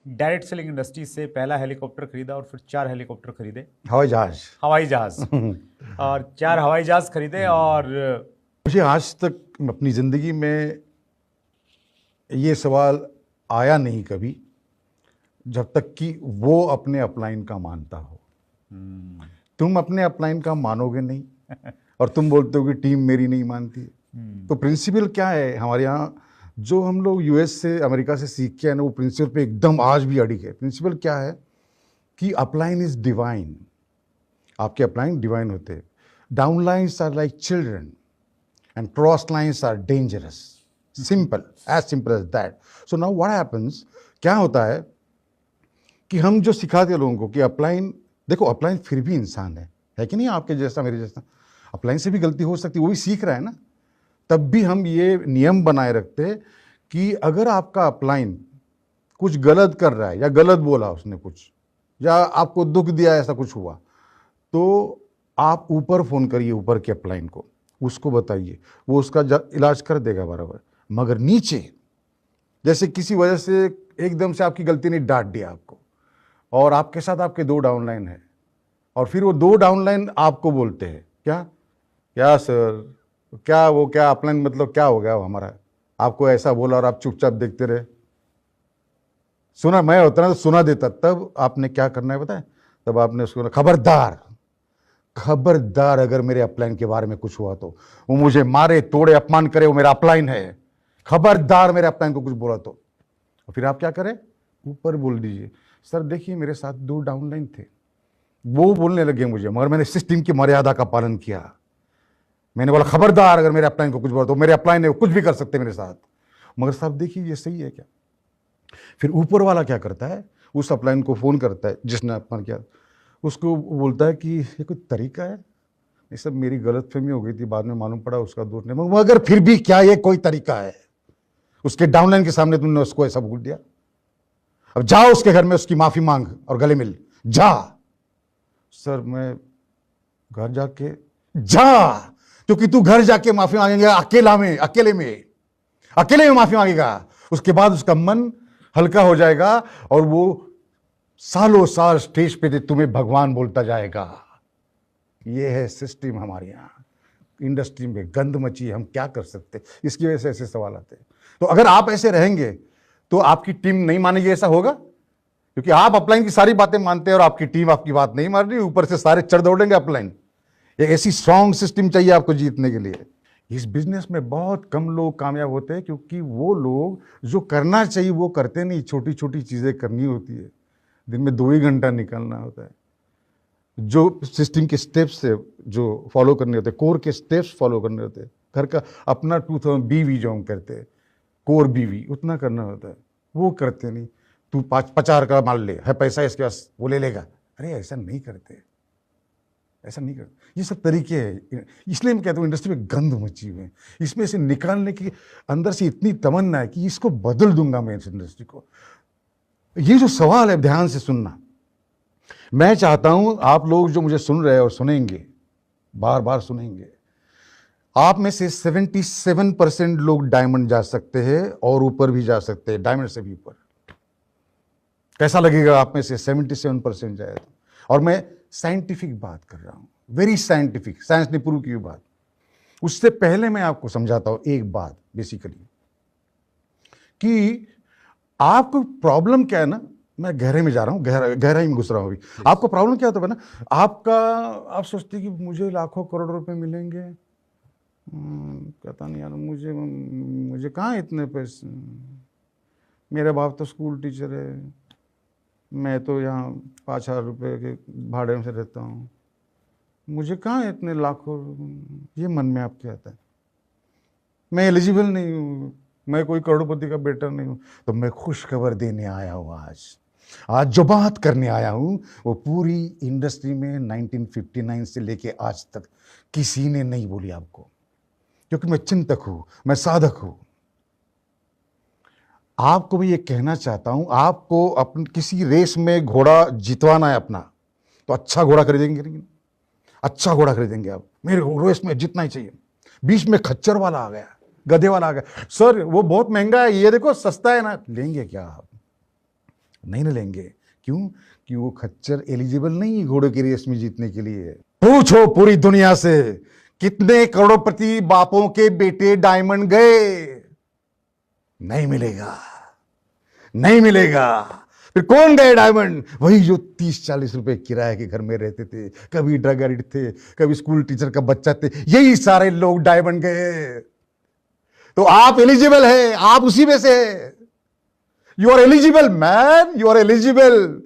Direct selling industry से पहला helicopter खरीदा और फिर 4 हेलीकॉप्टर खरीदे, हवाई जहाज। हवाई जहाज और 4 हवाई जहाज खरीदे। और मुझे आज तक अपनी ज़िंदगी में ये सवाल आया नहीं कभी, जब तक कि वो अपने अपलाइन का मानता हो। तुम अपने अपलाइन का मानोगे नहीं और तुम बोलते हो कि टीम मेरी नहीं मानती। तो प्रिंसिपल क्या है हमारे यहाँ, जो हम लोग यूएस से अमेरिका से सीख के आए ना, वो प्रिंसिपल पे एकदम आज भी अड़िग है। प्रिंसिपल क्या है कि अपलाइन इज डिवाइन। आपके अपलाइन डिवाइन होते हैं। Down lines are like children and cross lines are dangerous. Simple, as simple as that. So now what happens, क्या होता है कि हम जो सिखाते हैं लोगों को कि अपलाइन, देखो अपलाइन फिर भी इंसान है कि नहीं, आपके जैसा मेरे जैसा। अपलाइन से भी गलती हो सकती है, वो भी सीख रहा है ना। तब भी हम ये नियम बनाए रखते कि अगर आपका अपलाइन कुछ गलत कर रहा है या गलत बोला उसने कुछ, या आपको दुख दिया, ऐसा कुछ हुआ, तो आप ऊपर फ़ोन करिए, ऊपर के अपलाइन को, उसको बताइए, वो उसका इलाज कर देगा बराबर। मगर नीचे जैसे किसी वजह से एकदम से आपकी गलती ने डांट दिया आपको, और आपके साथ आपके 2 डाउनलाइन है, और फिर वो 2 डाउनलाइन आपको बोलते हैं क्या क्या सर, क्या वो क्या अपलाइन, मतलब क्या हो गया वो हमारा, आपको ऐसा बोला और आप चुपचाप देखते रहे। सुना मैं होता ना तो सुना देता। तब आपने क्या करना है बताए, तब आपने उसको खबरदार, खबरदार अगर मेरे अपलाइन के बारे में कुछ हुआ तो वो मुझे मारे तोड़े अपमान करे, वो मेरा अपलाइन है, खबरदार मेरे अपलाइन को कुछ बोला तो। फिर आप क्या करें, ऊपर बोल दीजिए, सर देखिए मेरे साथ 2 डाउनलाइन थे, वो बोलने लगे मुझे, मगर मैंने सिस्टम की मर्यादा का पालन किया। मैंने बोला खबरदार अगर मेरे अपलाइन को कुछ बोला तो, मेरे अपलाइन है, कुछ भी कर सकते मेरे साथ। मगर साहब देखिए ये सही है क्या। फिर ऊपर वाला क्या करता है, उस अपलाइन को फ़ोन करता है जिसने अपमान किया, उसको बोलता है कि ये कोई तरीका है, ये सब मेरी गलतफहमी हो गई थी, बाद में मालूम पड़ा उसका दोष नहीं, मगर फिर भी क्या ये कोई तरीका है, उसके डाउनलाइन के सामने तुमने उसको ऐसा बोल दिया। अब जाओ उसके घर में उसकी माफी मांग और गले मिल जा। सर मैं घर जाके जा, क्योंकि तू घर जाके माफी मांगेंगे अकेले में माफी मांगेगा, उसके बाद उसका मन हल्का हो जाएगा और वो सालों साल स्टेज पे तुम्हें भगवान बोलता जाएगा। ये है सिस्टम हमारे यहाँ। इंडस्ट्री में गंद मची, हम क्या कर सकते, इसकी वजह से ऐसे सवाल आते हैं। तो अगर आप ऐसे रहेंगे तो आपकी टीम नहीं मानेगी, ऐसा होगा, क्योंकि आप अपलाइन की सारी बातें मानते हैं और आपकी टीम आपकी बात नहीं मान रही, ऊपर से सारे चढ़ दौड़ेंगे अपलाइन। एक ऐसी स्ट्रॉन्ग सिस्टम चाहिए आपको जीतने के लिए। इस बिजनेस में बहुत कम लोग कामयाब होते हैं, क्योंकि वो लोग जो करना चाहिए वो करते नहीं। छोटी छोटी चीज़ें करनी होती है, दिन में 2 ही घंटा निकालना होता है, जो सिस्टम के स्टेप्स है जो फॉलो करने होते हैं, कोर के स्टेप्स फॉलो करने होते हैं, घर का अपना 2000 बीवी जो हम करते हैं, कोर बीवी, उतना करना होता है, वो करते नहीं। तू 50 का माल ले है, पैसा इसके पास, वो ले लेगा। अरे ऐसा नहीं करते, ऐसा नहीं करते। ये सब तरीके हैं। इसलिए मैं कहता हूँ इंडस्ट्री में गंद मची हुई है, इसमें से निकालने की अंदर से इतनी तमन्ना है कि इसको बदल दूंगा मैं इस इंडस्ट्री को। ये जो सवाल है ध्यान से सुनना। मैं चाहता हूं आप लोग जो मुझे सुन रहे हैं और सुनेंगे, बार बार सुनेंगे, आप में से 77% लोग डायमंड जा सकते हैं और ऊपर भी जा सकते हैं, डायमंड से भी ऊपर। कैसा लगेगा आप में से 77% जाए तो? और मैं साइंटिफिक बात कर रहा हूं, वेरी साइंटिफिक, साइंस ने प्रूव की हुई बात। उससे पहले मैं आपको समझाता हूं एक बात बेसिकली, कि आपको प्रॉब्लम क्या है ना। मैं गहरे में जा रहा हूं, गहराई में घुस रहा हूं अभी। आपको प्रॉब्लम क्या होता है ना, आप सोचते कि मुझे लाखों करोड़ रुपए मिलेंगे, पता नहीं यार, मुझे कहाँ इतने पैसे, मेरे बाप तो स्कूल टीचर है, मैं तो यहाँ 5,000 रुपये के भाड़े में से रहता हूँ, मुझे कहाँ इतने लाखों। ये मन में आपके आता है, मैं एलिजिबल नहीं हूँ, मैं कोई करोड़पति का बेटा नहीं हूँ। तो मैं खुश खबर देने आया हूँ आज जो बात करने आया हूँ वो पूरी इंडस्ट्री में 1959 से लेके आज तक किसी ने नहीं बोली आपको, क्योंकि मैं चिंतक हूँ, मैं साधक हूँ। आपको भी ये कहना चाहता हूँ, आपको अपन किसी रेस में घोड़ा जितवाना है अपना, तो अच्छा घोड़ा खरीदेंगे, लेकिन अच्छा घोड़ा खरीदेंगे आप, मेरे रेस में जितना ही चाहिए। बीच में खच्चर वाला आ गया, गधे वाला आ गया, सर वो बहुत महंगा है, ये देखो सस्ता है ना, लेंगे क्या आप? नहीं न लेंगे। क्यों? कि वो खच्चर एलिजिबल नहीं घोड़े की रेस में जीतने के लिए। पूछो पूरी दुनिया से कितने करोड़पति बापों के बेटे डायमंड गए, नहीं मिलेगा, नहीं मिलेगा। फिर कौन गए डायमंड? वही जो 30-40 रुपए किराए के घर में रहते थे, कभी ड्रग एडिक्ट थे, कभी स्कूल टीचर का बच्चा थे, यही सारे लोग डायमंड गए। तो आप एलिजिबल है, आप उसी में से है। You are eligible man, you are eligible.